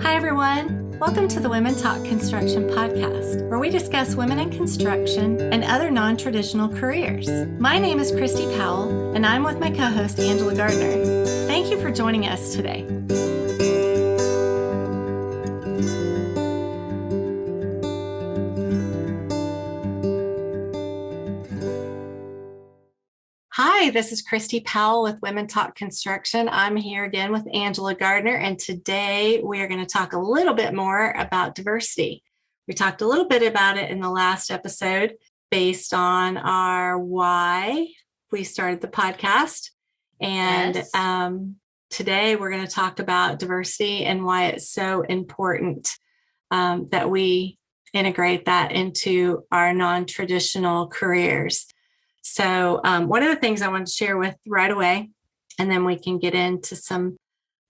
Hi, everyone. Welcome to the Women Talk Construction podcast, where we discuss women in construction and other non-traditional careers. My name is Christy Powell, and I'm with my co-host, Angela Gardner. Thank you for joining us today. Hi, this is Christy Powell with Women Talk Construction. I'm here again with Angela Gardner, and today we are going to talk a little bit more about diversity. We talked a little bit about it in the last episode based on our why we started the podcast. And Yes. Today we're going to talk about diversity and why it's so important that we integrate that into our non-traditional careers. So one of the things I want to share with right away, and then we can get into some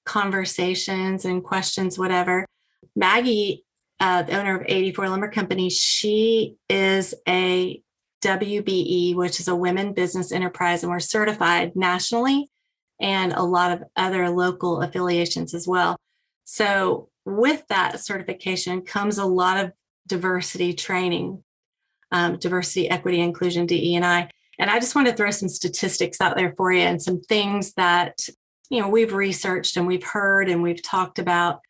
conversations and questions, whatever. Maggie, the owner of 84 Lumber Company, she is a WBE, which is a Women Business Enterprise, and we're certified nationally and a lot of other local affiliations as well. So with that certification comes a lot of diversity training, diversity, equity, inclusion, DE&I. And I just want to throw some statistics out there for you and some things that, we've researched and we've heard and we've talked about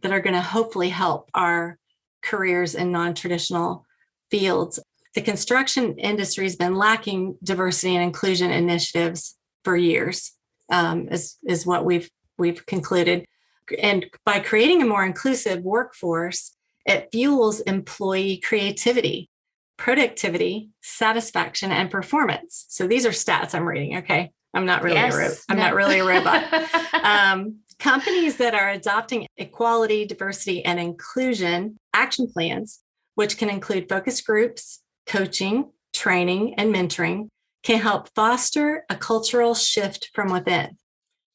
that are going to hopefully help our careers in non-traditional fields. The construction industry has been lacking diversity and inclusion initiatives for years, is what we've concluded. And by creating a more inclusive workforce, it fuels employee creativity, productivity, satisfaction, and performance. So these are stats I'm reading. Okay. I'm not really a robot. Companies that are adopting equality, diversity, and inclusion action plans, which can include focus groups, coaching, training, and mentoring, can help foster a cultural shift from within.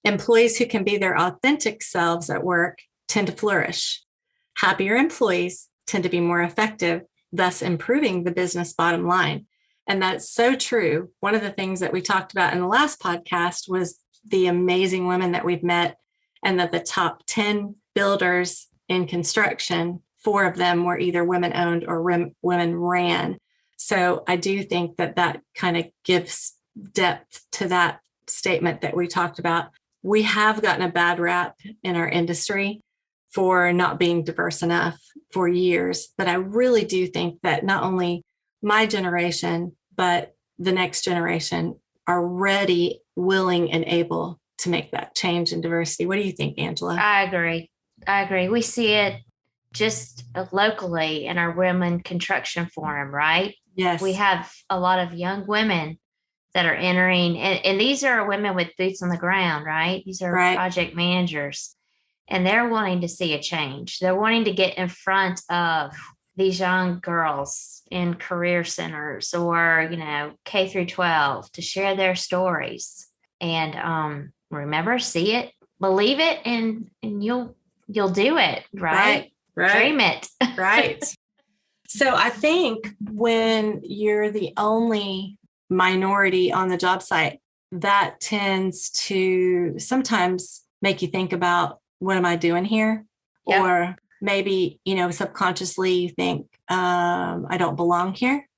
Employees who can be their authentic selves at work tend to flourish. Happier employees tend to be more effective, thus improving the business bottom line. And that's so true. One of the things that we talked about in the last podcast was the amazing women that we've met, and that the top 10 builders in construction, 4 of them were either women owned or women ran. So I do think that kind of gives depth to that statement that we talked about. We have gotten a bad rap in our industry for not being diverse enough for years. But I really do think that not only my generation, but the next generation are ready, willing, and able to make that change in diversity. What do you think, Angela? I agree. We see it just locally in our Women Construction Forum, right? Yes. We have a lot of young women that are entering, and these are women with boots on the ground, right? These are Right. project managers. And they're wanting to see a change. They're wanting to get in front of these young girls in career centers or, K through 12 to share their stories. And remember, see it, believe it, and you'll do it, right? Right. Dream it. Right. So I think when you're the only minority on the job site, that tends to sometimes make you think about, what am I doing here? Yep. Or maybe, subconsciously you think, I don't belong here,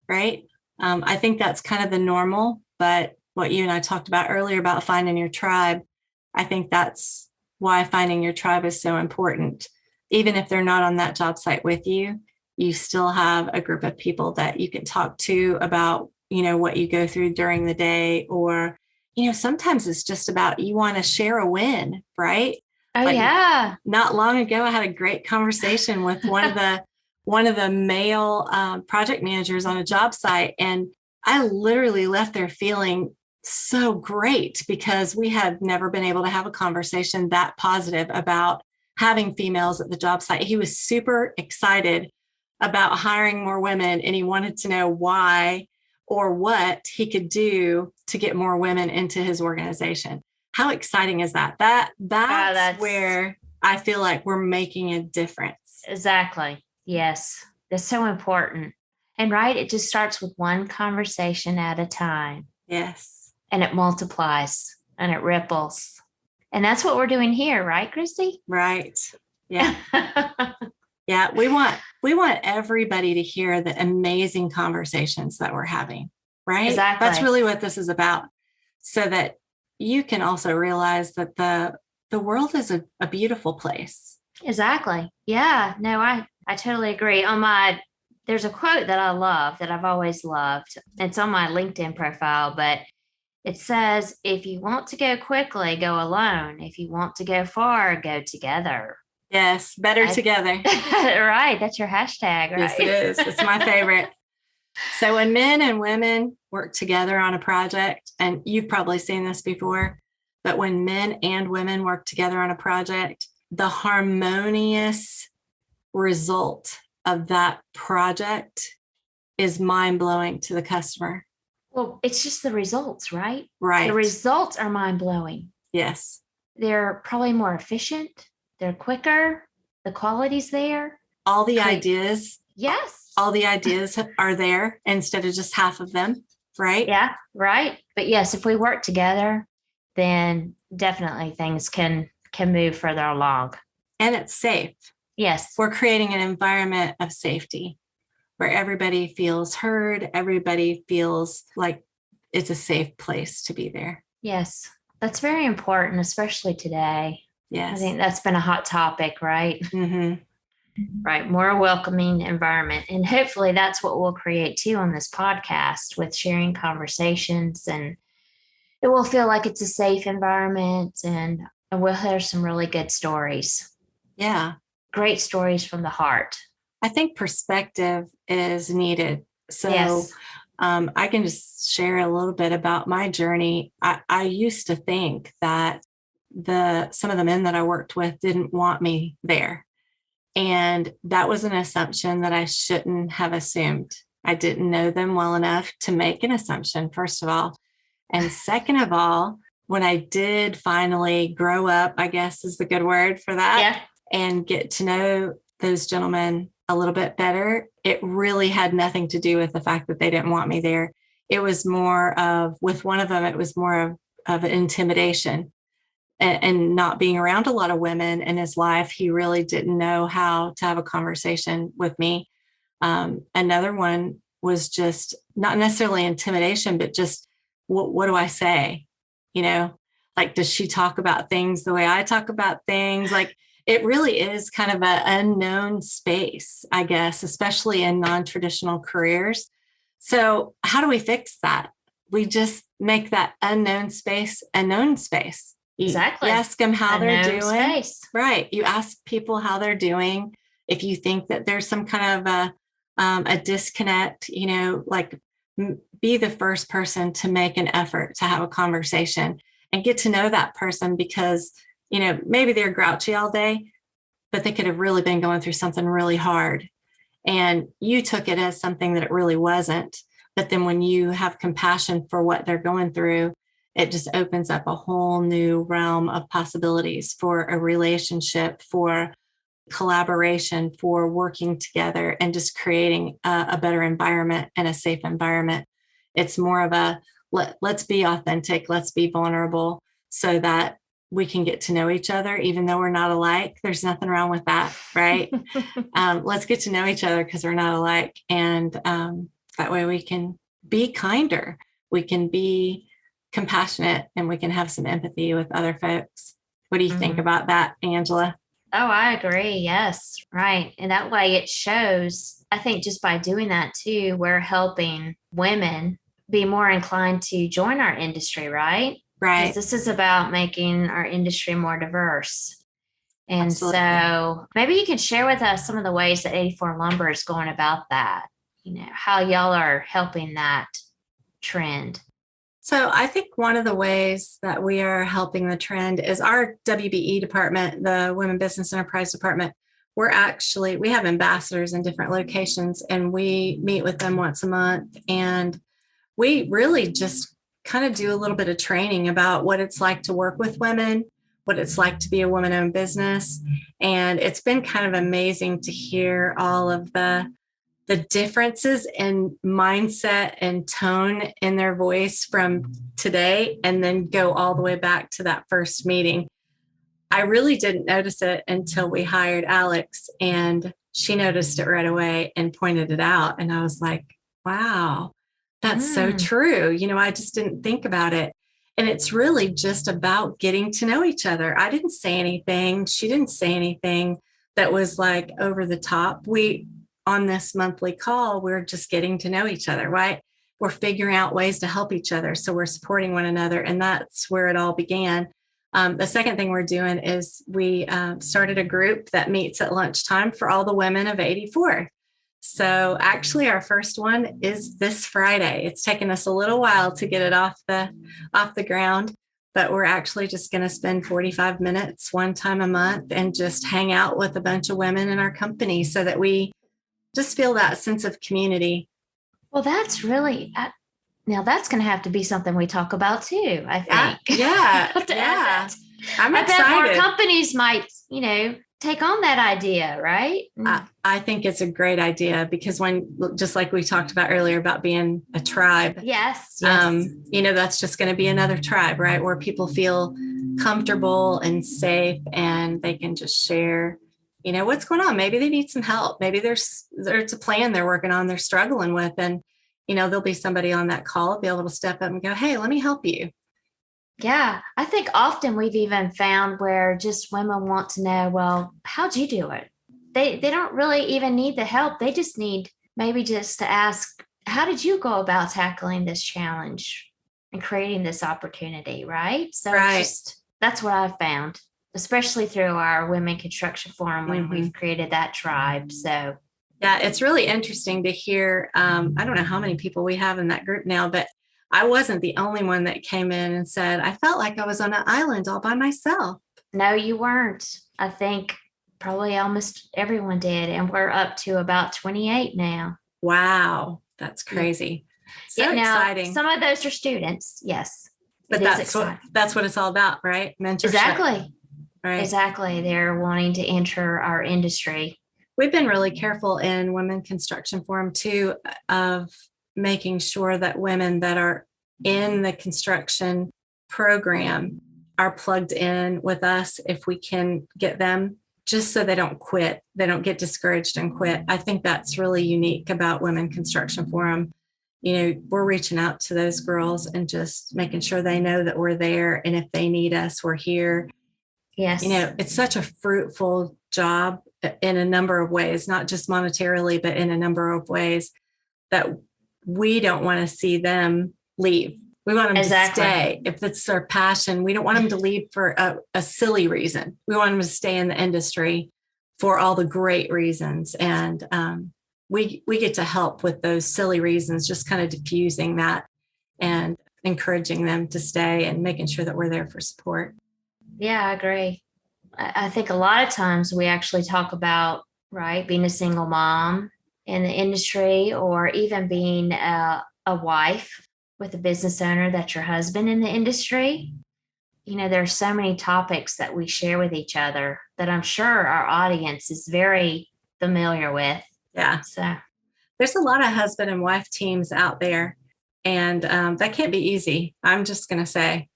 right? I think that's kind of the normal, but what you and I talked about earlier about finding your tribe, I think that's why finding your tribe is so important. Even if they're not on that job site with you, you still have a group of people that you can talk to about, what you go through during the day, or, sometimes it's just about you want to share a win, right? Oh, yeah. Not long ago, I had a great conversation with one of the male project managers on a job site, and I literally left there feeling so great because we had never been able to have a conversation that positive about having females at the job site. He was super excited about hiring more women, and he wanted to know why or what he could do to get more women into his organization. How exciting is that? That's where I feel like we're making a difference. Exactly. Yes. That's so important. And right, it just starts with one conversation at a time. Yes. And it multiplies and it ripples. And that's what we're doing here, right, Christy? Right. Yeah. Yeah. We want everybody to hear the amazing conversations that we're having, right? That's Exactly. really what this is about. So that you can also realize that the world is a beautiful place. Exactly. Yeah. No, I totally agree. There's a quote that I love that I've always loved. It's on my LinkedIn profile, but it says, if you want to go quickly, go alone. If you want to go far, go together. Yes, better I, together. right. That's your hashtag, Yes, it right? is. It's my favorite. So when men and women work together on a project, and you've probably seen this before, but when men and women work together on a project, the harmonious result of that project is mind blowing to the customer. Well, it's just the results, right? The Right. results are mind blowing. Yes. They're probably more efficient, they're quicker, the quality's there. All the Create, ideas, yes. all the ideas are there instead of just half of them. Right. Yeah, right. But yes, if we work together, then definitely things can move further along. And it's safe. Yes. We're creating an environment of safety where everybody feels heard, everybody feels like it's a safe place to be there. Yes. That's very important, especially today. Yes. I think that's been a hot topic, right? Mm-hmm. Right. More welcoming environment. And hopefully that's what we'll create too on this podcast with sharing conversations, and it will feel like it's a safe environment, and we'll hear some really good stories. Yeah. Great stories from the heart. I think perspective is needed. So Yes. I can just share a little bit about my journey. I used to think that some of the men that I worked with didn't want me there. And that was an assumption that I shouldn't have assumed. I didn't know them well enough to make an assumption, first of all. And second of all, when I did finally grow up, I guess is the good word for that, Yeah. and get to know those gentlemen a little bit better, it really had nothing to do with the fact that they didn't want me there. It was more of, with one of them, it was more of an intimidation and not being around a lot of women in his life. He really didn't know how to have a conversation with me. Another one was just not necessarily intimidation, but just what do I say? You know, like, does she talk about things the way I talk about things? Like, it really is kind of an unknown space, I guess, especially in non-traditional careers. So how do we fix that? We just make that unknown space a known space. Exactly. You ask them how they're doing. Space. Right. You ask people how they're doing. If you think that there's some kind of a disconnect, like, be the first person to make an effort to have a conversation and get to know that person, because, maybe they're grouchy all day, but they could have really been going through something really hard. And you took it as something that it really wasn't. But then when you have compassion for what they're going through, it just opens up a whole new realm of possibilities for a relationship, for collaboration, for working together, and just creating a better environment and a safe environment. It's more of a let's be authentic, let's be vulnerable, so that we can get to know each other, even though we're not alike. There's nothing wrong with that, right? Let's get to know each other because we're not alike. And that way we can be kinder, we can be compassionate, and we can have some empathy with other folks. What do you think about that, Angela? Oh, I agree. Yes. Right. And that way it shows, I think just by doing that too, we're helping women be more inclined to join our industry, right? Right. Because this is about making our industry more diverse. And Absolutely. So maybe you can share with us some of the ways that 84 Lumber is going about that, how y'all are helping that trend. So I think one of the ways that we are helping the trend is our WBE department, the Women Business Enterprise Department. We have ambassadors in different locations, and we meet with them once a month. And we really just kind of do a little bit of training about what it's like to work with women, what it's like to be a woman-owned business. And it's been kind of amazing to hear all of the differences in mindset and tone in their voice from today, and then go all the way back to that first meeting. I really didn't notice it until we hired Alex, and she noticed it right away and pointed it out. And I was like, wow, that's so Mm. true. I just didn't think about it. And it's really just about getting to know each other. I didn't say anything. She didn't say anything that was like over the top. On this monthly call, we're just getting to know each other, right? We're figuring out ways to help each other. So we're supporting one another. And that's where it all began. The second thing we're doing is we started a group that meets at lunchtime for all the women of 84. So actually, our first one is this Friday. It's taken us a little while to get it off the ground, but we're actually just going to spend 45 minutes one time a month and just hang out with a bunch of women in our company so that we just feel that sense of community. Well, that's really, now that's going to have to be something we talk about too, I think. Yeah. Yeah. I'm I excited. bet more companies might, take on that idea, right? I think it's a great idea because just like we talked about earlier about being a tribe. Yes. That's just going to be another tribe, right? Where people feel comfortable and safe and they can just share, what's going on. Maybe they need some help. Maybe there's a plan they're working on, they're struggling with. And, there'll be somebody on that call, be able to step up and go, hey, let me help you. Yeah. I think often we've even found where just women want to know, well, how'd you do it? They don't really even need the help. They just need maybe just to ask, how did you go about tackling this challenge and creating this opportunity? Right. So Right. That's what I've found, especially through our Women Construction Forum when we've created that tribe. So yeah, it's really interesting to hear. I don't know how many people we have in that group now, but I wasn't the only one that came in and said, I felt like I was on an island all by myself. No, you weren't. I think probably almost everyone did. And we're up to about 28 now. Wow. That's crazy. So exciting. Some of those are students. Yes. But that's what it's all about, right? Mentorship. Exactly. Right. Exactly. They're wanting to enter our industry. We've been really careful in Women Construction Forum too, of making sure that women that are in the construction program are plugged in with us if we can get them, just so they don't quit. They don't get discouraged and quit. I think that's really unique about Women Construction Forum. We're reaching out to those girls and just making sure they know that we're there. And if they need us, we're here. Yes. It's such a fruitful job in a number of ways, not just monetarily, but in a number of ways that we don't want to see them leave. We want them to stay. If it's their passion, we don't want them to leave for a silly reason. We want them to stay in the industry for all the great reasons. And we get to help with those silly reasons, just kind of diffusing that and encouraging them to stay and making sure that we're there for support. Yeah, I agree. I think a lot of times we actually talk about, right, being a single mom in the industry, or even being a wife with a business owner that's your husband in the industry. There's so many topics that we share with each other that I'm sure our audience is very familiar with. Yeah. So there's a lot of husband and wife teams out there, and that can't be easy. I'm just going to say,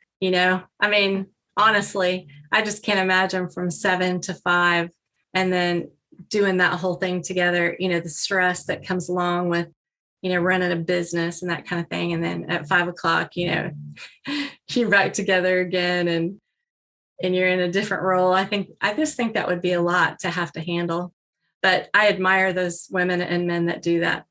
honestly, I just can't imagine from 7 to 5 and then doing that whole thing together, the stress that comes along with, running a business and that kind of thing. And then at 5 o'clock, you're back together again and you're in a different role. I just think that would be a lot to have to handle, but I admire those women and men that do that.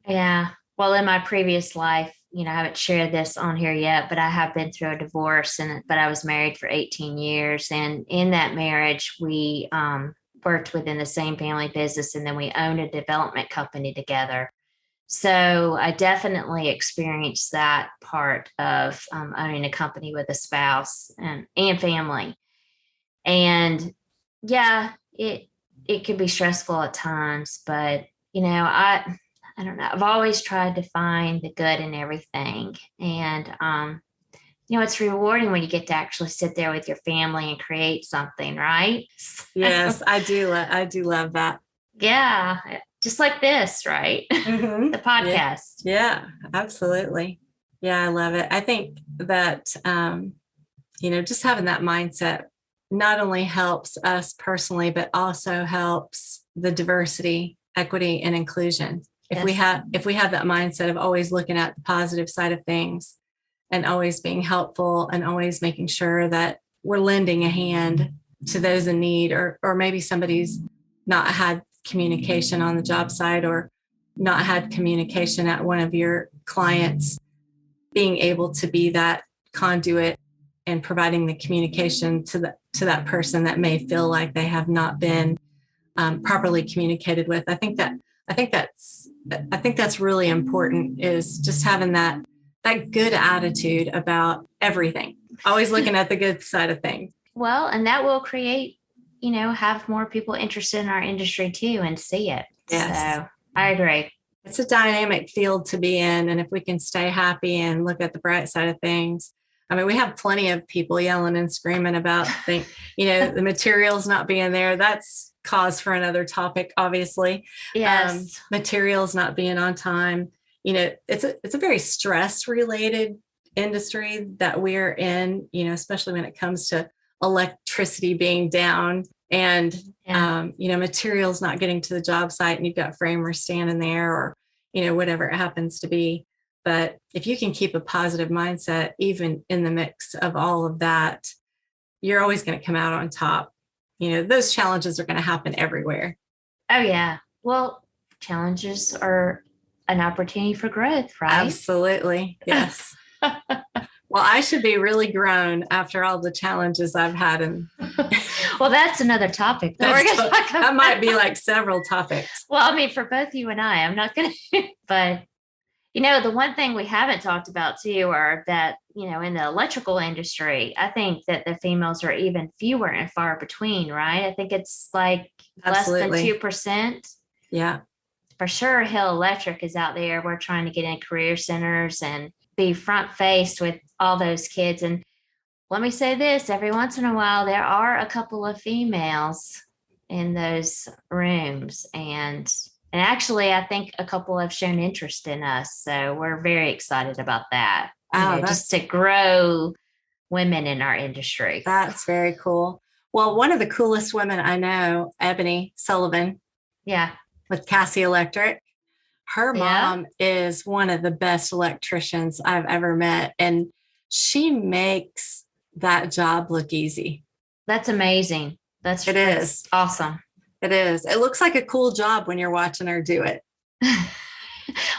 Yeah. Well, in my previous life, I haven't shared this on here yet, but I have been through a divorce, but I was married for 18 years. And in that marriage, we worked within the same family business, and then we owned a development company together. So I definitely experienced that part of owning a company with a spouse and family. And yeah, it can be stressful at times, but I don't know. I've always tried to find the good in everything. And, it's rewarding when you get to actually sit there with your family and create something, right? Yes, I do love that. Yeah. Just like this, right? Mm-hmm. The podcast. Yeah, absolutely. Yeah, I love it. I think that, just having that mindset not only helps us personally, but also helps the diversity, equity, and inclusion. If we have that mindset of always looking at the positive side of things and always being helpful and always making sure that we're lending a hand to those in need, or maybe somebody's not had communication on the job site or not had communication at one of your clients, being able to be that conduit and providing the communication to that person that may feel like they have not been properly communicated with. I think that's really important, is just having that good attitude about everything, always looking at the good side of things. Well, and that will create, have more people interested in our industry too and see it. Yes. So I agree. It's a dynamic field to be in. And if we can stay happy and look at the bright side of things, I mean, we have plenty of people yelling and screaming about the materials not being there. That's cause for another topic, obviously. Yes. Materials not being on time. It's a very stress related industry that we're in, especially when it comes to electricity being down and, materials not getting to the job site, and you've got framers standing there, or, whatever it happens to be. But if you can keep a positive mindset, even in the mix of all of that, you're always going to come out on top. Those challenges are going to happen everywhere. Oh, yeah. Well, challenges are an opportunity for growth, right? Absolutely. Yes. Well, I should be really grown after all the challenges I've had. And well, that's another topic that we're going to talk about. That might be like several topics. Well, I mean, for both you and I'm not going to, but the one thing we haven't talked about too, are that, in the electrical industry, I think that the females are even fewer and far between, right? I think it's like Absolutely. less than 2%. Yeah. For sure, Hill Electric is out there. We're trying to get in career centers and be front faced with all those kids. And let me say this, every once in a while, there are a couple of females in those rooms. And actually, I think a couple have shown interest in us. So we're very excited about that. Just to grow women in our industry. That's very cool. Well, one of the coolest women I know, Ebony Sullivan. Yeah. With Cassie Electric. Her mom is one of the best electricians I've ever met. And she makes that job look easy. That's amazing. That's awesome. It is. It looks like a cool job when you're watching her do it.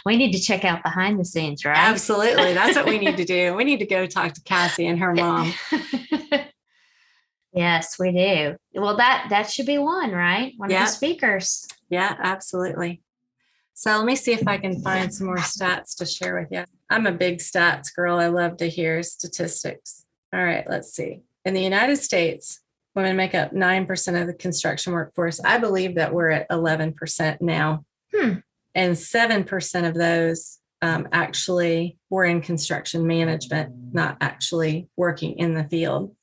We need to check out behind the scenes, right? Absolutely. That's what we need to do. We need to go talk to Cassie and her mom. Yes, we do. Well, that should be one, right? One of the speakers. Yeah, absolutely. So let me see if I can find some more stats to share with you. I'm a big stats girl. I love to hear statistics. All right, let's see. In the United States, women make up 9% of the construction workforce. I believe that we're at 11% now. And 7% of those actually were in construction management, not actually working in the field.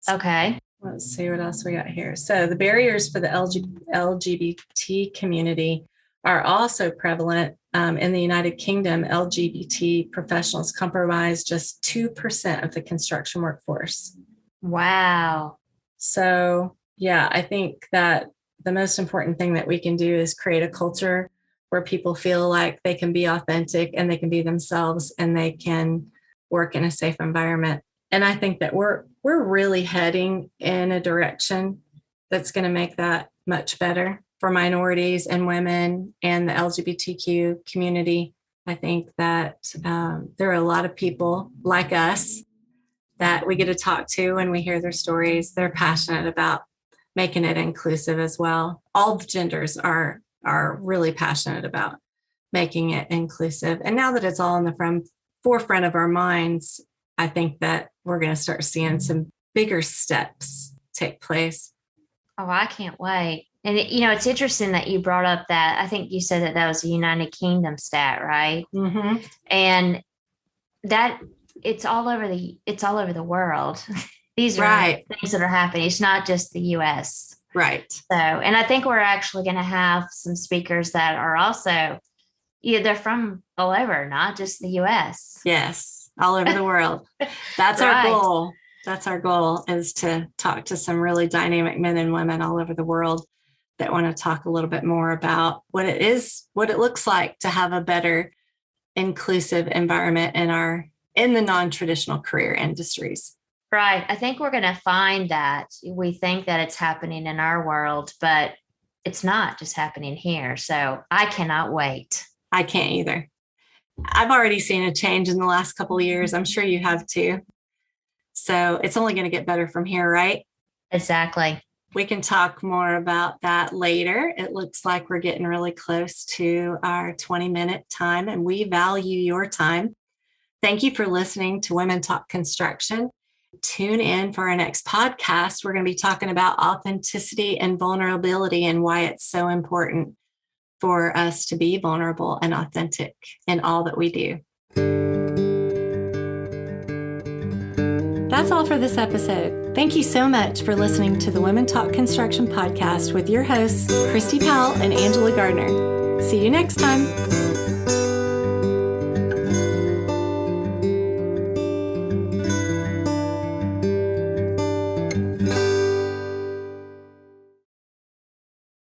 Okay. Let's see what else we got here. So the barriers for the LGBT community are also prevalent. In the United Kingdom, LGBT professionals comprise just 2% of the construction workforce. Wow. So, yeah, I think that the most important thing that we can do is create a culture where people feel like they can be authentic and they can be themselves and they can work in a safe environment. And I think that we're really heading in a direction that's going to make that much better for minorities and women and the LGBTQ community. I think that there are a lot of people like us that we get to talk to and we hear their stories. They're passionate about making it inclusive as well. All the genders are really passionate about making it inclusive. And now that it's all in the forefront of our minds, I think that we're going to start seeing some bigger steps take place. Oh, I can't wait. And, it's interesting that you brought up that. I think you said that was a United Kingdom stat, right? Mm-hmm. And that it's all over the world. These are things that are happening. It's not just the U.S. Right. So, and I think we're actually going to have some speakers that are also, they're from all over, not just the U.S. Yes. All over the world. That's our goal. That's our goal, is to talk to some really dynamic men and women all over the world that want to talk a little bit more about what it looks like to have a better inclusive environment in the non-traditional career industries. Right. I think we're going to find that we think that it's happening in our world, but it's not just happening here. So I cannot wait. I can't either. I've already seen a change in the last couple of years. I'm sure you have too. So it's only going to get better from here, right? Exactly. We can talk more about that later. It looks like we're getting really close to our 20-minute time, and we value your time. Thank you for listening to Women Talk Construction. Tune in for our next podcast. We're going to be talking about authenticity and vulnerability and why it's so important for us to be vulnerable and authentic in all that we do. That's all for this episode. Thank you so much for listening to the Women Talk Construction podcast with your hosts, Christy Powell and Angela Gardner. See you next time.